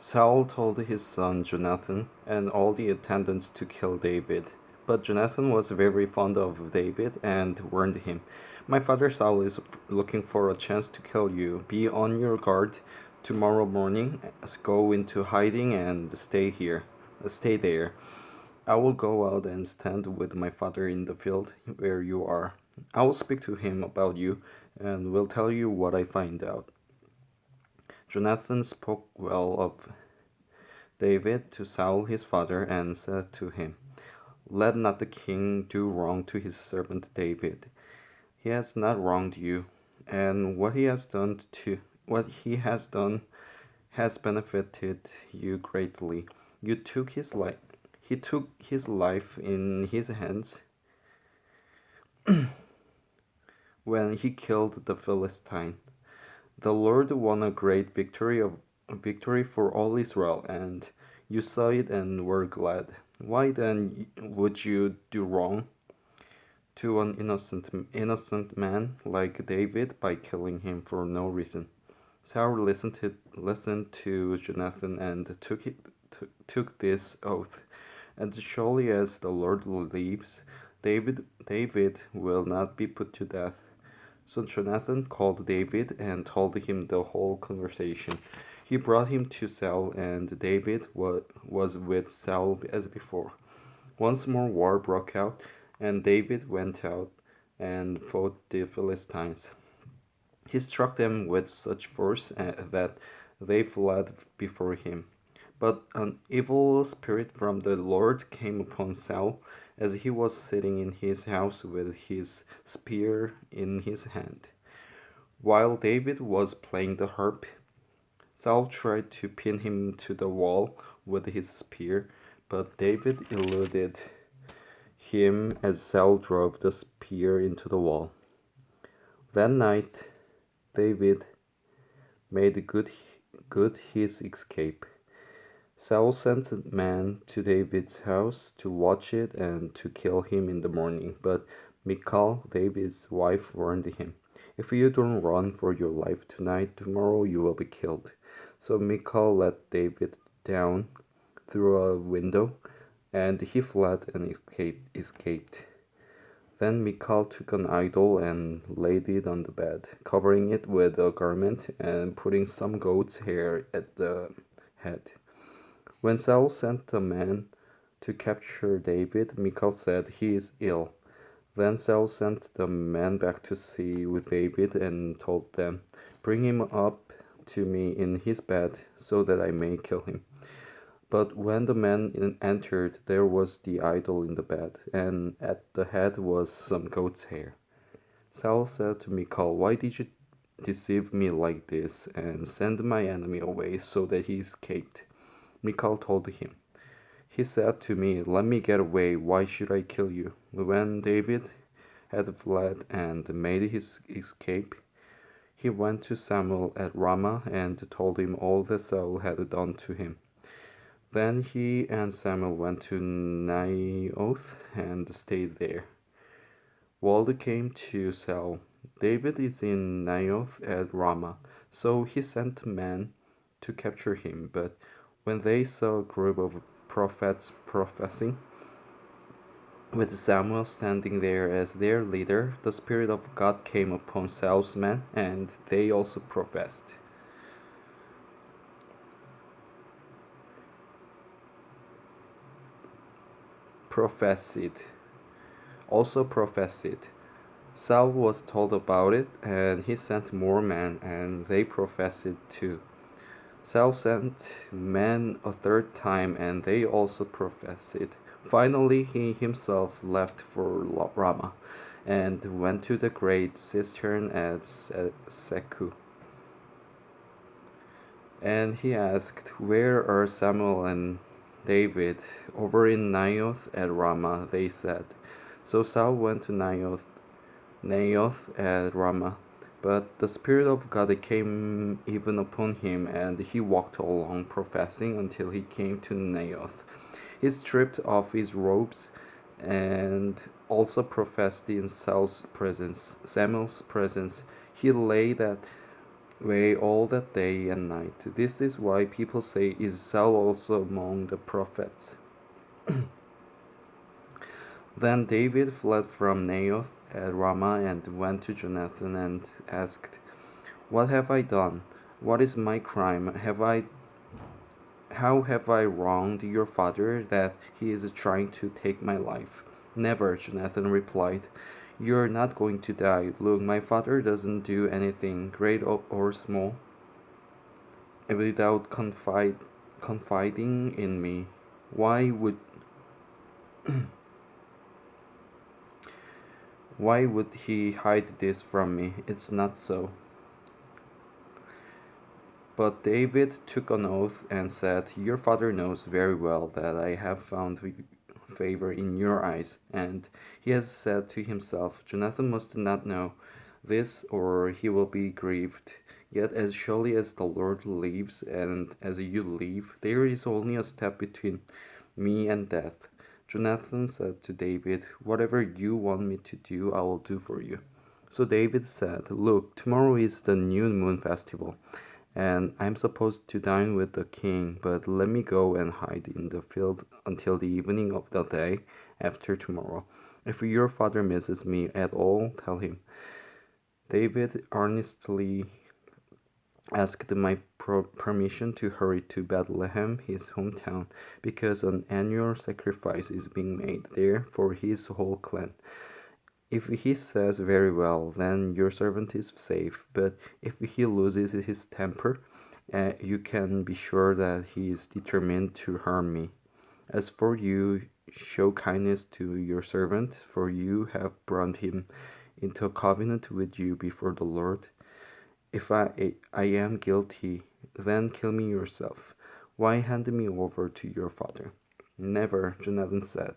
Saul told his son Jonathan and all the attendants to kill David. But Jonathan was very fond of David and warned him, "My father Saul is looking for a chance to kill you. Be on your guard. Tomorrow morning, go into hiding and stay here. Stay there. I will go out and stand with my father in the field where you are. I will speak to him about you and will tell you what I find out." Jonathan spoke well of David to Saul his father and said to him, "Let not the king do wrong to his servant David. He has not wronged you, and what he has done has benefited you greatly. You took his life He took his life in his hands when he killed the Philistine. The Lord won a great victory for all Israel, and you saw it and were glad. Why then would you do wrong to an innocent man like David by killing him for no reason?" Saul listened to Jonathan and took this oath, "As surely as the Lord lives, David will not be put to death." So Jonathan called David and told him the whole conversation. He brought him to Saul, and David was with Saul as before. Once more war broke out, and David went out and fought the Philistines. He struck them with such force that they fled before him. But an evil spirit from the Lord came upon Saul as he was sitting in his house with his spear in his hand. While David was playing the harp, Saul tried to pin him to the wall with his spear, but David eluded him as Saul drove the spear into the wall. That night, David made good his escape. Saul sent men to David's house to watch it and to kill him in the morning, but Michal, David's wife, warned him, "If you don't run for your life tonight, tomorrow you will be killed." So Michal let David down through a window, and he fled and escaped. Then Michal took an idol and laid it on the bed, covering it with a garment and putting some goat's hair at the head. When Saul sent a man to capture David, Michal said, "He is ill." Then Saul sent the men back to see with David and told them, "Bring him up to me in his bed so that I may kill him." But when the men entered, there was the idol in the bed, and at the head was some goat's hair. Saul said to Michal, "Why did you deceive me like this and send my enemy away so that he escaped?" Michal told him, "He said to me, 'Let me get away. Why should I kill you?'" When David had fled and made his escape, he went to Samuel at Ramah and told him all that Saul had done to him. Then he and Samuel went to Naioth and stayed there. Word came to Saul, "David is in Naioth at Ramah." So he sent men to capture him. But when they saw a group of prophets prophesying, with Samuel standing there as their leader, the Spirit of God came upon Saul's men, and they also prophesied. Saul was told about it, and he sent more men, and they prophesied too. Saul sent men a third time, and they also prophesied. Finally, he himself left for Ramah, and went to the great cistern at Seku. And he asked, "Where are Samuel and David?" "Over in Naioth at Ramah," they said. So Saul went to Naioth at Ramah. But the Spirit of God came even upon him, and he walked along professing until he came to Naioth. He stripped off his robes and also professed in Samuel's presence. He lay way all that day and night. This is why people say, is Saul also among the prophets? Then David fled from Naioth at Ramah and went to Jonathan and asked, What have I done? What is my crime? How have I wronged your father that he is trying to take my life? Never, Jonathan replied. You're not going to die. Look, my father doesn't do anything, great or small, without confiding in me. Why would why would he hide this from me? It's not so. But David took an oath and said, Your father knows very well that I have found favor in your eyes. And he has said to himself, Jonathan must not know this, or he will be grieved. Yet as surely as the Lord lives, and as you live, there is only a step between me and death. Jonathan said to David, Whatever you want me to do, I will do for you. So David said, Look, tomorrow is the new moon festival, and I'm supposed to dine with the king, but let me go and hide in the field until the evening of the day after tomorrow. If your father misses me at all, tell him. David earnestly asked my permission to hurry to Bethlehem, his hometown, because an annual sacrifice is being made there for his whole clan. If he says, Very well, then your servant is safe, but if he loses his temper, you can be sure that he is determined to harm me. As for you, show kindness to your servant, for you have brought him into a covenant with you before the Lord. If I am guilty, then kill me yourself. Why hand me over to your father? Never, Jonathan said.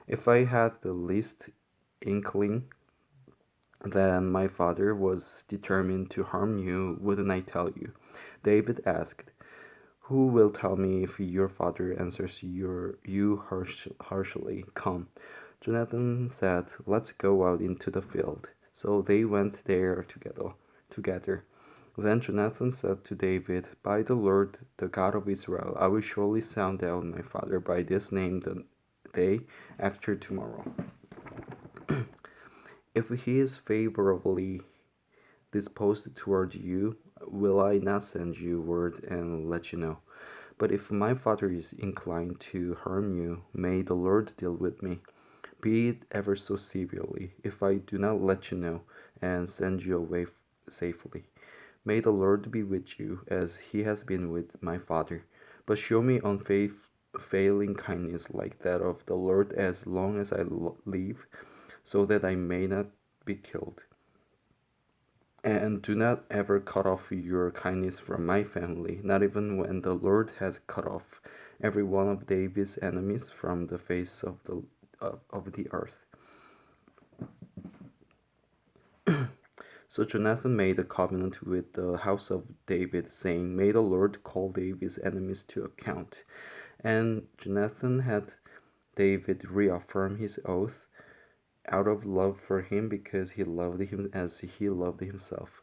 If I had the least inkling that my father was determined to harm you, wouldn't I tell you? David asked, Who will tell me if your father answers you harshly? Come. Jonathan said, Let's go out into the field. So they went there together. Then Jonathan said to David, By the Lord, the God of Israel, I will surely sound out my father by this name the day after tomorrow. If he is favorably disposed toward you, will I not send you word and let you know? But if my father is inclined to harm you, may the Lord deal with me, be it ever so severely, if I do not let you know and send you away safely. May the Lord be with you, as he has been with my father. But show me unfailing kindness like that of the Lord as long as I live, so that I may not be killed. And do not ever cut off your kindness from my family, not even when the Lord has cut off every one of David's enemies from the face of the earth. So Jonathan made a covenant with the house of David, saying, May the Lord call David's enemies to account. And Jonathan had David reaffirm his oath out of love for him, because he loved him as he loved himself.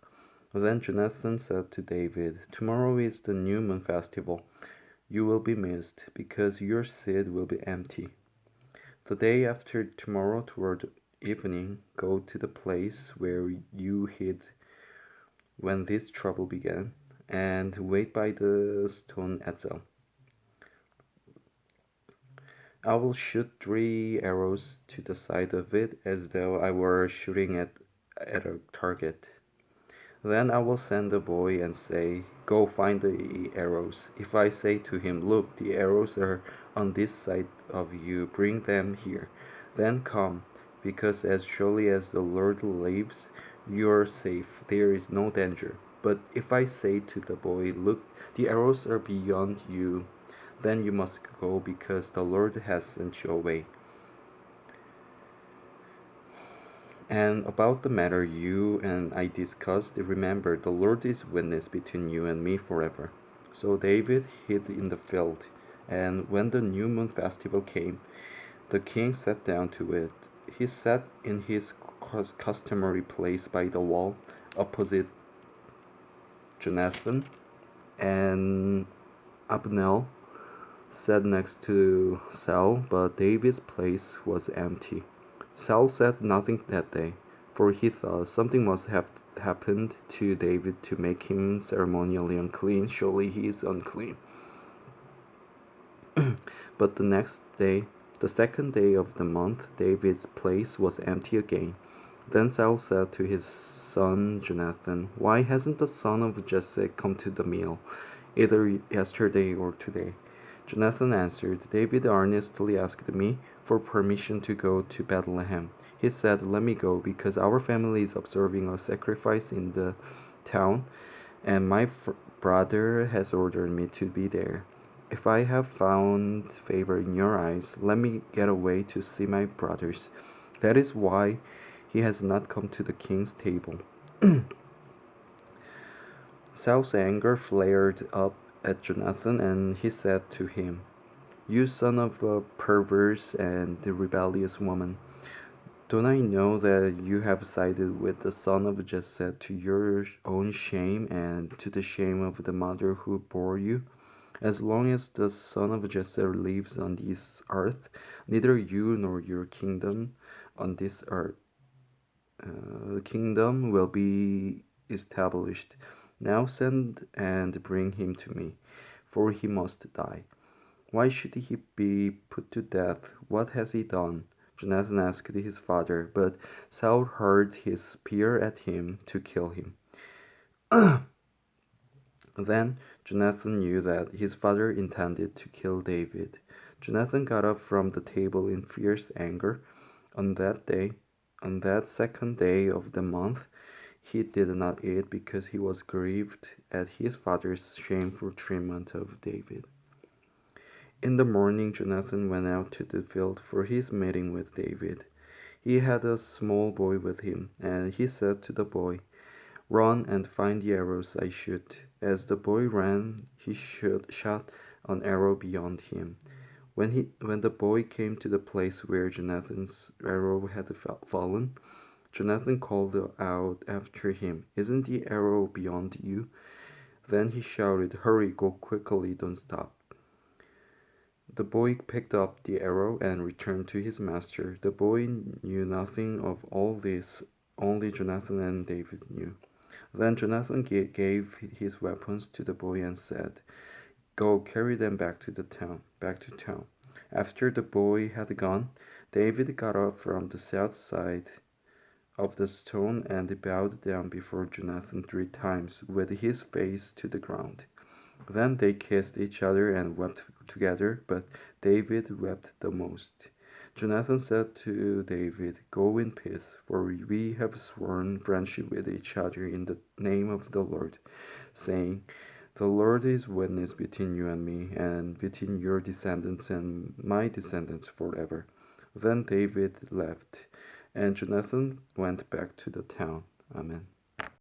Then Jonathan said to David, Tomorrow is the new moon festival. You will be missed, because your seed will be empty. The day after tomorrow, toward evening, go to the place where you hid when this trouble began, and wait by the stone Etzel. I will shoot 3 arrows to the side of it, as though I were shooting at a target. Then I will send the boy and say, Go find the arrows. If I say to him, Look, the arrows are on this side of you, bring them here. Then come, because as surely as the Lord lives, you are safe, there is no danger. But if I say to the boy, Look, the arrows are beyond you, then you must go, because the Lord has sent you away. And about the matter you and I discussed, remember, the Lord is witness between you and me forever. So David hid in the field, and when the new moon festival came, the king sat down to it. He sat in his customary place by the wall, opposite Jonathan and Abner sat next to Saul, but David's place was empty. Saul said nothing that day, for he thought something must have happened to David to make him ceremonially unclean. Surely he is unclean. But the next day, the second day of the month, David's place was empty again. Then Saul said to his son Jonathan, "Why hasn't the son of Jesse come to the meal, either yesterday or today?" Jonathan answered, "David earnestly asked me for permission to go to Bethlehem. He said, 'Let me go, because our family is observing a sacrifice in the town, and my brother has ordered me to be there. If I have found favor in your eyes, let me get away to see my brothers.' That is why he has not come to the king's table." Saul's anger flared up at Jonathan, and he said to him, "You son of a perverse and rebellious woman, don't I know that you have sided with the son of Jesse to your own shame and to the shame of the mother who bore you? As long as the son of Jesse lives on this earth, neither you nor your kingdom on this earth kingdom will be established. Now send and bring him to me, for he must die. Why should he be put to death? What has he done?" Jonathan asked his father, but Saul hurled his spear at him to kill him. Then Jonathan knew that his father intended to kill David. Jonathan got up from the table in fierce anger. On that second day of the month, he did not eat because he was grieved at his father's shameful treatment of David. In the morning, Jonathan went out to the field for his meeting with David. He had a small boy with him, and he said to the boy, "Run and find the arrows I shoot." As the boy ran, he shot an arrow beyond him. When the boy came to the place where Jonathan's arrow had fallen, Jonathan called out after him, "Isn't the arrow beyond you?" Then he shouted, "Hurry, go quickly, don't stop." The boy picked up the arrow and returned to his master. The boy knew nothing of all this, only Jonathan and David knew. Then Jonathan gave his weapons to the boy and said, "Go, carry them back to town." After the boy had gone, David got up from the south side of the stone and bowed down before Jonathan 3 times, with his face to the ground. Then they kissed each other and wept together, but David wept the most. Jonathan said to David, "Go in peace, for we have sworn friendship with each other in the name of the Lord, saying, 'The Lord is witness between you and me, and between your descendants and my descendants forever.'" Then David left, and Jonathan went back to the town. Amen.